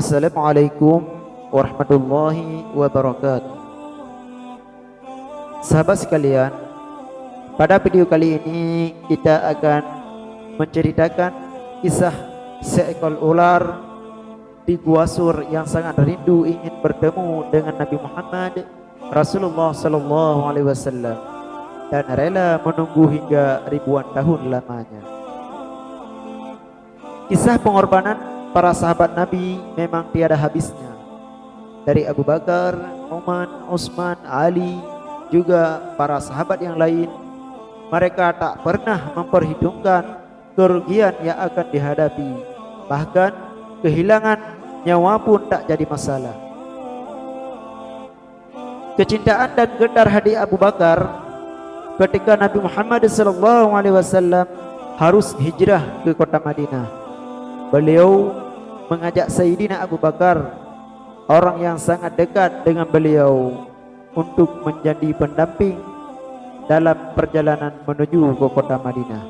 Assalamualaikum warahmatullahi wabarakatuh. Sahabat sekalian, pada video kali ini kita akan menceritakan kisah seekor ular di Gua Sur yang sangat rindu ingin bertemu dengan Nabi Muhammad Rasulullah sallallahu alaihi wasallam dan rela menunggu hingga ribuan tahun lamanya. Kisah pengorbanan para sahabat Nabi memang tiada habisnya. Dari Abu Bakar, Umar, Utsman, Ali, juga para sahabat yang lain, mereka tak pernah memperhitungkan kerugian yang akan dihadapi. Bahkan kehilangan nyawa pun tak jadi masalah. Kecintaan dan getar hati Abu Bakar ketika Nabi Muhammad SAW harus hijrah ke kota Madinah. Beliau mengajak Sayyidina Abu Bakar, orang yang sangat dekat dengan beliau, untuk menjadi pendamping dalam perjalanan menuju ke kota Madinah.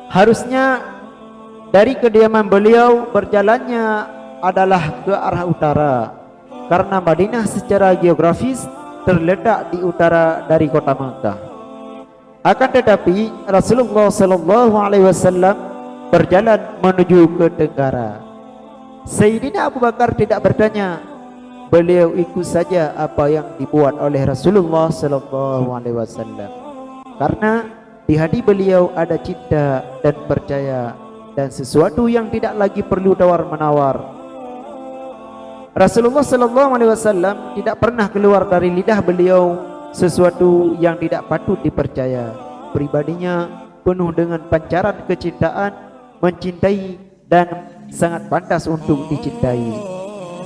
Harusnya dari kediaman beliau berjalannya adalah ke arah utara, karena Madinah secara geografis terletak di utara dari kota Makkah. Akan tetapi Rasulullah SAW berjalan menuju ke tenggara. Sayyidina Abu Bakar tidak bertanya, beliau ikut saja apa yang dibuat oleh Rasulullah SAW, karena di hati beliau ada cinta dan percaya dan sesuatu yang tidak lagi perlu tawar menawar. Rasulullah SAW tidak pernah keluar dari lidah beliau sesuatu yang tidak patut dipercaya. Pribadinya penuh dengan pancaran kecintaan, mencintai dan sangat pantas untuk dicintai.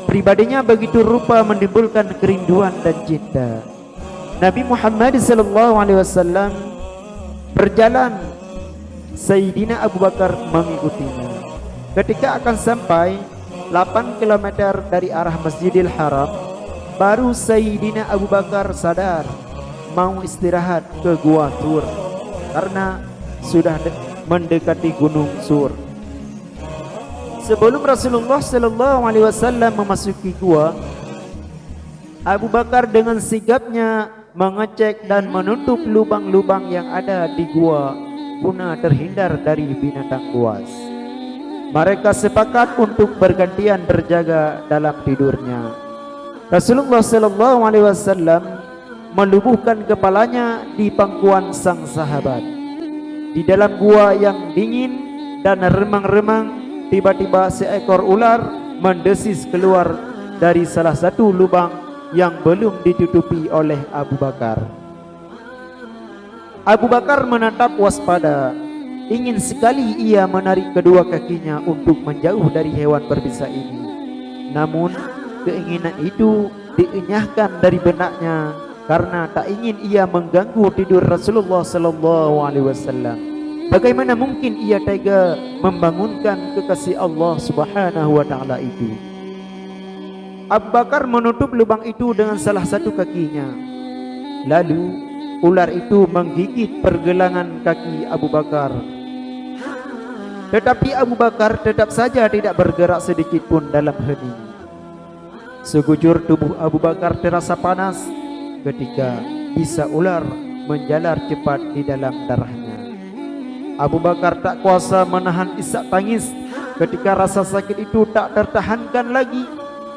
Pribadinya begitu rupa menimbulkan kerinduan dan cinta. Nabi Muhammad SAW berjalan, Sayyidina Abu Bakar mengikutinya. Ketika akan sampai 8 km dari arah Masjidil Haram, baru Sayyidina Abu Bakar sadar mau istirahat ke Gua Sur, karena sudah mendekati Gunung Sur. Sebelum Rasulullah SAW memasuki gua, Abu Bakar dengan sigapnya mengecek dan menutup lubang-lubang yang ada di gua guna terhindar dari binatang buas. Mereka sepakat untuk bergantian berjaga dalam tidurnya. Rasulullah SAW melubuhkan kepalanya di pangkuan sang sahabat. Di dalam gua yang dingin dan remang-remang, tiba-tiba seekor ular mendesis keluar dari salah satu lubang yang belum ditutupi oleh Abu Bakar. Abu Bakar menatap waspada. Ingin sekali ia menarik kedua kakinya untuk menjauh dari hewan berbisa ini. Namun keinginan itu dienyahkan dari benaknya, karena tak ingin ia mengganggu tidur Rasulullah SAW. Bagaimana mungkin ia tega membangunkan kekasih Allah Subhanahu wa Ta'ala itu? Abu Bakar menutup lubang itu dengan salah satu kakinya. Lalu ular itu menggigit pergelangan kaki Abu Bakar. Tetapi Abu Bakar tetap saja tidak bergerak sedikit pun dalam hening. Sekujur tubuh Abu Bakar terasa panas ketika bisa ular menjalar cepat di dalam darahnya. Abu Bakar tak kuasa menahan isak tangis ketika rasa sakit itu tak tertahankan lagi,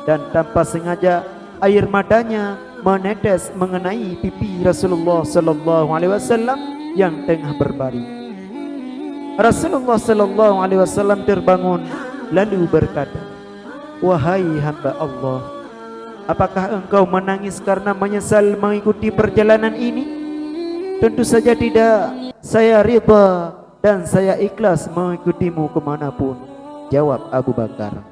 dan tanpa sengaja air matanya menetes mengenai pipi Rasulullah SAW yang tengah berbaring. Rasulullah SAW terbangun lalu berkata, "Wahai hamba Allah, apakah engkau menangis karena menyesal mengikuti perjalanan ini?" "Tentu saja tidak, saya rida dan saya ikhlas mengikutimu kemanapun," jawab Abu Bakar.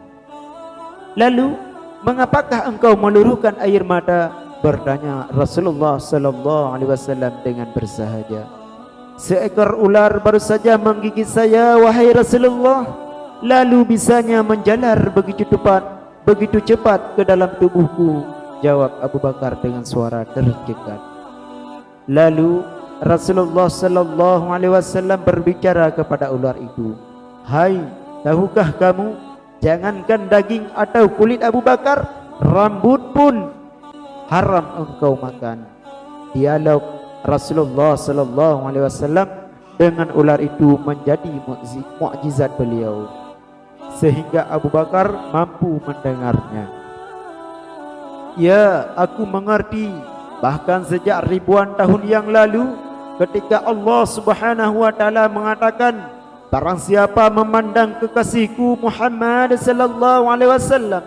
"Lalu mengapakah engkau meluruhkan air mata?" bertanya Rasulullah SAW dengan bersahaja. "Seekor ular baru saja menggigit saya, wahai Rasulullah, lalu bisanya menjalar begitu cepat ke dalam tubuhku," jawab Abu Bakar dengan suara tercekat. Lalu Rasulullah SAW berbicara kepada ular itu, "Hai, tahukah kamu Jangankan daging atau kulit Abu Bakar, rambut pun haram engkau makan. Dialog Rasulullah sallallahu alaihi wasallam dengan ular itu menjadi mukjizat beliau, sehingga Abu Bakar mampu mendengarnya. Ya, aku mengerti. Bahkan sejak ribuan tahun yang lalu, ketika Allah Subhanahu wa taala mengatakan, barang siapa memandang kekasihku Muhammad sallallahu alaihi wasallam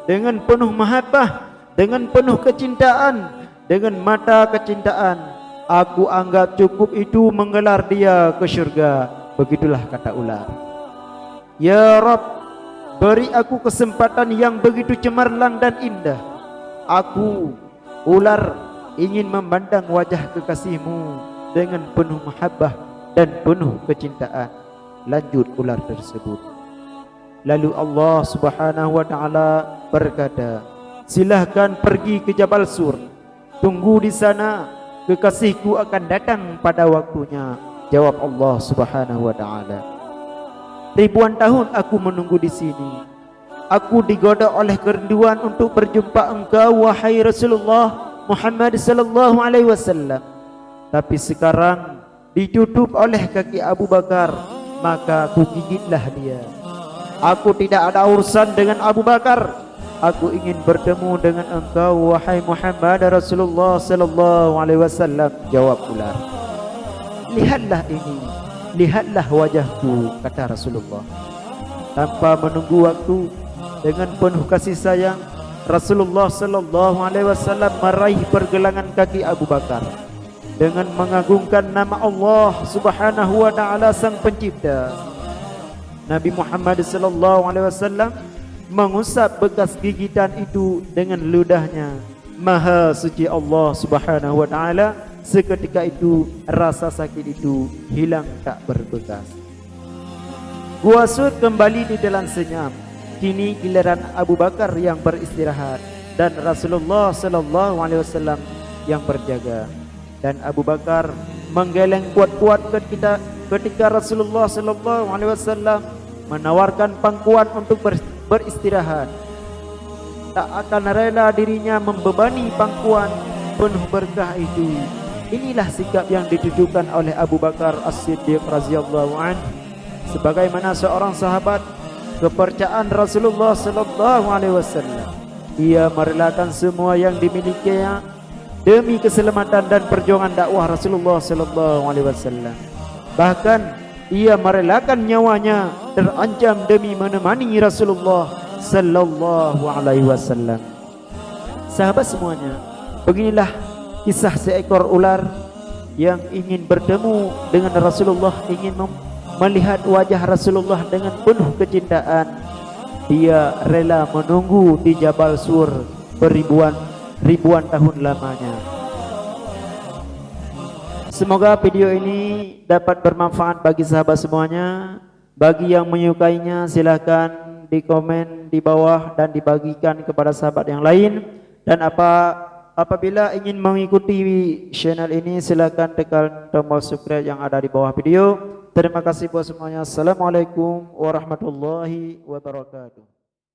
dengan penuh mahabbah, dengan penuh kecintaan, dengan mata kecintaan, aku anggap cukup itu menggelar dia ke syurga. Begitulah kata ular. Ya Rabb, beri aku kesempatan yang begitu cemerlang dan indah. Aku, ular, ingin memandang wajah kekasihmu dengan penuh mahabbah dan penuh kecintaan. Lanjut ular tersebut. Lalu Allah Subhanahu wa taala berkata, silahkan pergi ke Jabal Sur. Tunggu di sana, kekasihku akan datang pada waktunya. Jawab Allah Subhanahu wa taala. Ribuan tahun aku menunggu di sini. Aku digoda oleh kerinduan untuk berjumpa engkau, wahai Rasulullah Muhammad sallallahu alaihi wasallam. Tapi sekarang ditutup oleh kaki Abu Bakar, maka aku gigitlah dia. Aku tidak ada urusan dengan Abu Bakar. Aku ingin bertemu dengan engkau, wahai Muhammad Rasulullah sallallahu alaihi wasallam. Jawab ular. Lihatlah ini, lihatlah wajahku, kata Rasulullah. Tanpa menunggu waktu, dengan penuh kasih sayang, Rasulullah sallallahu alaihi wasallam meraih pergelangan kaki Abu Bakar dengan mengagungkan nama Allah Subhanahu wa taala sang pencipta. Nabi Muhammad sallallahu alaihi wasallam mengusap bekas gigitan itu dengan ludahnya. Maha suci Allah Subhanahu wa taala, seketika itu rasa sakit itu hilang tak berbekas. Gua Sur kembali di dalam senyap. Kini giliran Abu Bakar yang beristirahat dan Rasulullah sallallahu alaihi wasallam yang berjaga. Dan Abu Bakar menggeleng kuat-kuat ketika Rasulullah sallallahu alaihi wasallam menawarkan pangkuan untuk beristirahat. Tak akan rela dirinya membebani pangkuan penuh berkah itu. Inilah sikap yang ditujukan oleh Abu Bakar As-Siddiq radhiyallahu anhu sebagaimana seorang sahabat kepercayaan Rasulullah sallallahu alaihi wasallam. Ia merelakan semua yang dimilikinya demi keselamatan dan perjuangan dakwah Rasulullah sallallahu alaihi wasallam. Bahkan ia merelakan nyawanya terancam demi menemani Rasulullah sallallahu alaihi wasallam. Sahabat semuanya, beginilah kisah seekor ular yang ingin bertemu dengan Rasulullah, ingin melihat wajah Rasulullah dengan penuh kecintaan. Dia rela menunggu di Jabal Sur ribuan tahun lamanya. Semoga video ini dapat bermanfaat bagi sahabat semuanya. Bagi yang menyukainya, silakan di komen di bawah dan dibagikan kepada sahabat yang lain. Dan apabila ingin mengikuti channel ini, silakan tekan tombol subscribe yang ada di bawah video. Terima kasih buat semuanya. Assalamualaikum warahmatullahi wabarakatuh.